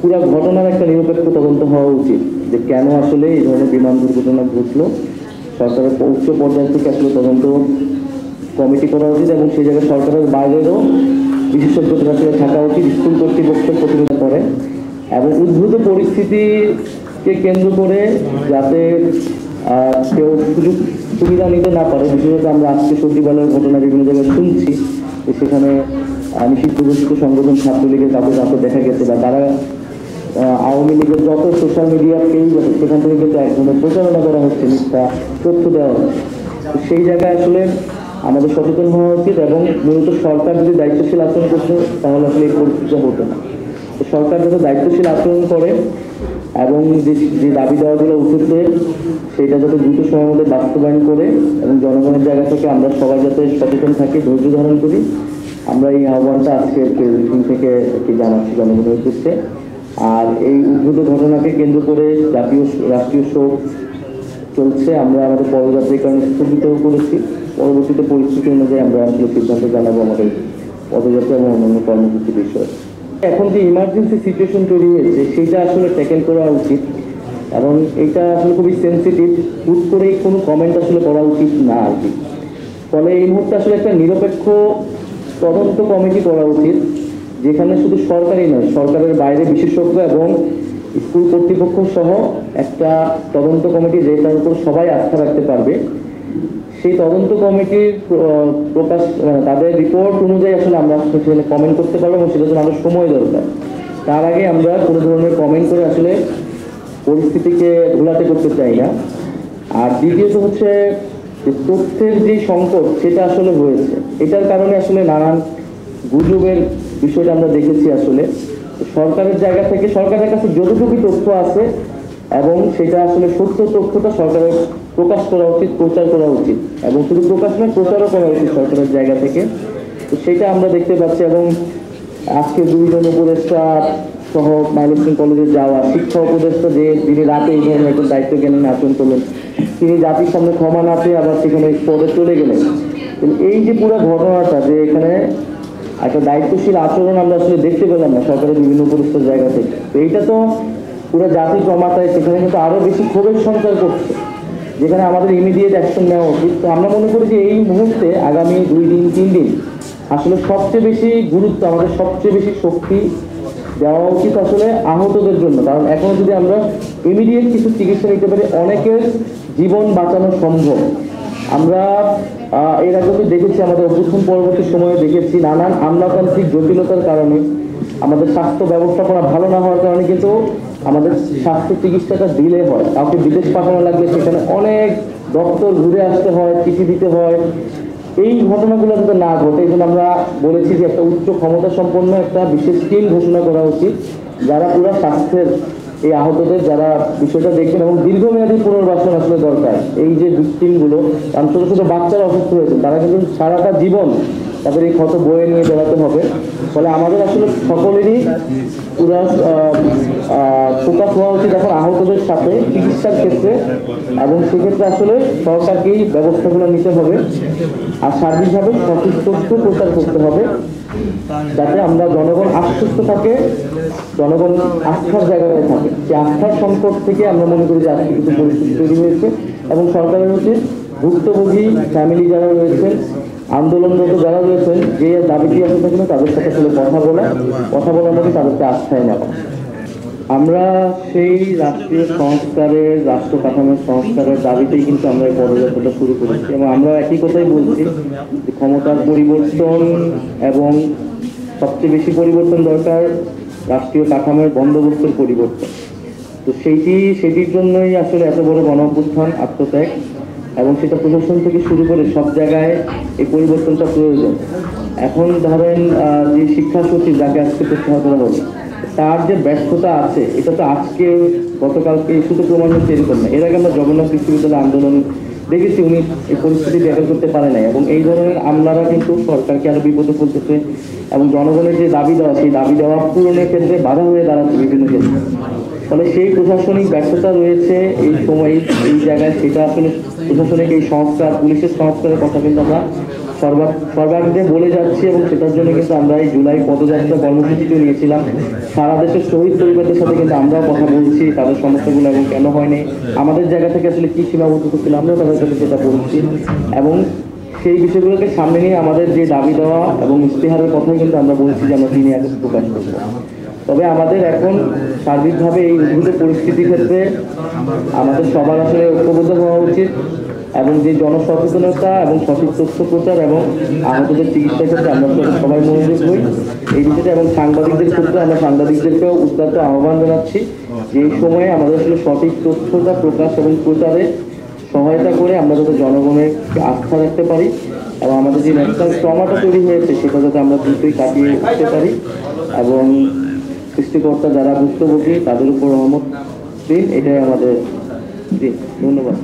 পুরো ঘটনার একটা নিরপেক্ষ তদন্ত হওয়া উচিত, যে কেন আসলে এই ধরনের বিমান দুর্ঘটনা ঘটলো। সরকারের উচ্চ পর্যায় থেকে আসলে তদন্ত কমিটি করা উচিত এবং সেই জায়গায় সরকারের বাইরেরও বিশেষজ্ঞদের আসলে থাকা উচিত, স্কুল কর্তৃপক্ষের প্রতিনিধি করে, এবং উদ্ভূত পরিস্থিতিকে কেন্দ্র করে যাতে কেউ সুযোগ সুবিধা নিতে না পারে। বিশেষত আমরা আজকে সচিবালয়ের ঘটনা বিভিন্ন জায়গায় শুনছি যে সেখানে নিষিদ্ধ ঘোষিত সংগঠন ছাত্রলীগের কাউকে দেখা গেছে, বা তারা আওয়ামী লীগের যত সোশ্যাল মিডিয়া পেজ আছে সেখান থেকে কিন্তু এক ধরনের প্রচারণা করা হচ্ছে, মিথ্যা তথ্য দেওয়া হচ্ছে। তো সেই জায়গায় আসলে আমাদের সচেতন হওয়া উচিত, এবং মূলত সরকার যদি দায়িত্বশীল আচরণ করছে তাহলে আসলে এই পরিস্থিতি হতো না। তো সরকার যাতে দায়িত্বশীল আচরণ করে এবং যে দাবি দেওয়াগুলো উঠেছে সেটা যাতে দ্রুত সময়ের মধ্যে বাস্তবায়ন করে, এবং জনগণের জায়গা থেকে আমরা সবাই যাতে সচেতন থাকি, ধৈর্য ধারণ করি, আমরা এই আহ্বানটা আজকে প্রেসিডেন্ট থেকে জানাচ্ছি জনগণের উদ্দেশ্যে। আর এই উদ্ভূত ঘটনাকে কেন্দ্র করে রাষ্ট্রীয় শোক চলছে। আমরা আমাদের পদযাত্রার কারণে স্থগিতও করেছি। পরবর্তীতে পরিস্থিতি অনুযায়ী আমরা আসলে সিদ্ধান্ত জানাবো আমাদের পদযাত্রা এবং অন্যান্য কর্মসূচি বিষয়ে। এখন যে ইমার্জেন্সি সিচুয়েশন তৈরি হয়েছে সেটা আসলে ট্যাকেল করা উচিত, এবং এটা আসলে খুবই সেন্সিটিভ। হুট করে কোনো কমেন্ট আসলে করা উচিত না আর কি। ফলে এই মুহূর্তে আসলে একটা নিরপেক্ষ তদন্ত কমিটি করা উচিত, যেখানে শুধু সরকারই নয়, সরকারের বাইরে বিশেষজ্ঞ এবং স্কুল কর্তৃপক্ষ সহ একটা তদন্ত কমিটি যেটার উপর সবাই আস্থা রাখতে পারবে। সেই তদন্ত কমিটির প্রকাশ তাদের রিপোর্ট অনুযায়ী আসলে আমরা সেখানে কমেন্ট করতে পারবো, এবং সেটার জন্য আমাদের সময় দরকার। তার আগে আমরা কোনো ধরনের কমেন্ট করে আসলে পরিস্থিতিকে ঘোলাটে করতে চাই না। আর দ্বিতীয়ত হচ্ছে যে তথ্যের যে সংকট সেটা আসলে হয়েছে, এটার কারণে আসলে নানান গুজবের বিষয়টা আমরা দেখেছি। আসলে সরকারের জায়গা থেকে সরকারের কাছে যতটুকু তথ্য আছে এবং সেটা আসলে সত্য তথ্যটা সরকারের প্রকাশ করা উচিত, প্রচার করা উচিত, এবং শুধু প্রকাশ নয় প্রচারও করা উচিত সরকারের জায়গা থেকে। তো সেটা আমরা দেখতে পাচ্ছি। এবং আজকে দুইজন উপদেষ্টা সহ মাইলস্টোন কলেজে যাওয়া শিক্ষা উপদেষ্টা যে যিনি রাতে এই ধরনের একজন দায়িত্ব জ্ঞানী আচরণ করলেন, তিনি জাতির সামনে ক্ষমা না পেয়ে আবার সেখানে পদে চলে গেলেন। এই যে পুরো ঘটনাটা, যে এখানে একটা দায়িত্বশীল আচরণ আমরা আসলে দেখতে পেলাম না সরকারের বিভিন্ন উপদেষ্টার জায়গা থেকে, তো এইটা তো পুরো জাতির জমাতায় সেখানে কিন্তু আরো বেশি ক্ষোভের সঞ্চার করছে, যেখানে আমাদের ইমিডিয়েট অ্যাকশন নেওয়া উচিত। তো আমরা মনে করি যে এই মুহূর্তে আগামী 2 দিন 3 দিন আসলে সবচেয়ে বেশি গুরুত্ব, আমাদের সবচেয়ে বেশি শক্তি দেওয়া উচিত আসলে আহতদের জন্য। কারণ এখন যদি আমরা ইমিডিয়েট কিছু চিকিৎসা নিতে পারি, অনেকের জীবন বাঁচানো সম্ভব। আমরা এর আগে দেখেছি, আমাদের অভ্যুত্থান পরবর্তী সময়ে দেখেছি নানান আমলাতান্ত্রিক জটিলতার কারণে, আমাদের স্বাস্থ্য ব্যবস্থাপনা ভালো না হওয়ার কারণে কিন্তু আমাদের স্বাস্থ্য চিকিৎসাটা ডিলে হয়। কাউকে বিদেশ পাঠানো লাগলে সেখানে অনেক দপ্তর ঘুরে আসতে হয়, চিঠি দিতে হয়। এই ঘটনাগুলো যাতে না ঘটে এই জন্য আমরা বলেছি যে একটা উচ্চ ক্ষমতা সম্পন্ন একটা বিশেষ টিম ঘোষণা করা উচিত, যারা পুরো স্বাস্থ্যের এই আহতদের যারা বিষয়টা দেখবেন, এবং দীর্ঘমেয়াদী পুনর্বাসন আসলে দরকার। এই যে ভিকটিমগুলো, কারণ ছোটো ছোটো বাচ্চারা অসুস্থ হয়েছে, তারা কিন্তু সারাটা জীবন তাদের এই ক্ষত বয়ে নিয়ে বেড়াতে হবে। ফলে আমাদের আসলে সকলেরই পুরো ফোকাস হওয়া উচিত এখন আহতদের সাথে চিকিৎসার ক্ষেত্রে, এবং সেক্ষেত্রে আসলে সরকারকেই ব্যবস্থাগুলো নিতে হবে। আর সার্বিকভাবে সঠিক তথ্য প্রচার করতে হবে, যাতে আমরা জনগণ আশ্বস্ত থাকে, জনগণ আস্থার জায়গায় থাকে। যে আস্থার সংকট থেকে আমরা মনে করি যে আজকে কিছু পরিস্থিতি তৈরি হয়েছে, এবং সরকারের উচিত ভুক্তভোগী ফ্যামিলি যারা রয়েছেন, আন্দোলনরত যারা রয়েছেন, যে দাবিটি আসতে থাকলে তাদের সাথে আসলে কথা বলার মধ্যে তাদেরকে আস্থায় নেওয়া। আমরা সেই রাষ্ট্রীয় সংস্কারের, রাষ্ট্র কাঠামোর সংস্কারের দাবিতেই কিন্তু আমরা এই পদযাত্রাটা শুরু করেছি, এবং আমরা একই কথাই বলছি যে ক্ষমতার পরিবর্তন, এবং সবচেয়ে বেশি পরিবর্তন দরকার রাষ্ট্রীয় কাঠামোর বন্দোবস্তের পরিবর্তন। তো সেটির জন্যই আসলে এত বড় গণ-অভ্যুত্থান, আত্মত্যাগ, এবং সেটা প্রশাসন থেকে শুরু করে সব জায়গায় এই পরিবর্তনটা প্রয়োজন। এখন ধরেন যে শিক্ষা সচিব যাকে আজকে প্রত্যাহার করা হলো, তার যে ব্যর্থতা আছে এটা তো আজকে গতকালকে শুধু প্রমাণ হচ্ছে এরকম না। এর আগে আমরা জগন্নাথ বিশ্ববিদ্যালয় আন্দোলন দেখেছি, উনি এই পরিস্থিতি ট্যাকেল করতে পারে নাই, এবং এই ধরনের আমলারা কিন্তু সরকারকে আরো বিপদে ফেলতেছে, এবং জনগণের যে দাবি দেওয়া সেই দাবি দেওয়া পূরণের ক্ষেত্রে বাধা হয়ে দাঁড়াচ্ছে বিভিন্ন ক্ষেত্রে। ফলে সেই প্রশাসনিক ব্যর্থতা রয়েছে এই সময় এই জায়গায়, সেটা আসলে প্রশাসনিক এই সংস্কার, পুলিশের সংস্কারের কথা কিন্তু আমরা সর্বাগ্রে বলে যাচ্ছি এবং সেটার জন্য কিন্তু আমরা এই জুলাই পদযাত্রা কর্মসূচিটা নিয়েছিলাম। সারা দেশের শহীদ পরিবারদের সাথে কিন্তু আমরাও কথা বলছি, তাদের সমস্যাগুলো এবং কেন হয়নি, আমাদের জায়গা থেকে আসলে কি সীমাবদ্ধতা ছিল আমরাও তাদের সাথে সেটা বলছি এবং সেই বিষয়গুলোকে সামনে নিয়ে আমাদের যে দাবি দেওয়া এবং ইশতেহারের কথাই কিন্তু আমরা বলছি যে আমরা 3 আগস্ট প্রকাশ করব। তবে আমাদের এখন সার্বিকভাবে এই উদ্ভূত পরিস্থিতির ক্ষেত্রে আমাদের সবার আসলে ঐক্যবদ্ধ হওয়া উচিত এবং যে জনসচেতনতা এবং সঠিক তথ্য প্রচার এবং আহতদের চিকিৎসার ক্ষেত্রে আমরা সবাই মনোযোগ হই এই বিষয়টা এবং সাংবাদিকদের ক্ষেত্রে আমরা সাংবাদিকদেরকেও উদ্যত আহ্বান জানাচ্ছি যে এই সময়ে আমাদের আসলে সঠিক তথ্যটা প্রকাশ এবং প্রচারে সহায়তা করে আমরা যাতে জনগণের আস্থা রাখতে পারি এবং আমাদের যে ন্যাশনাল ট্রমাটা তৈরি হয়েছে সেটা যাতে আমরা দ্রুতই কাটিয়ে উঠতে পারি এবং সৃষ্টিকর্তা যারা ভুক্তভোগী তাদের উপর রহমত দিন, এটাই আমাদের দিন। ধন্যবাদ।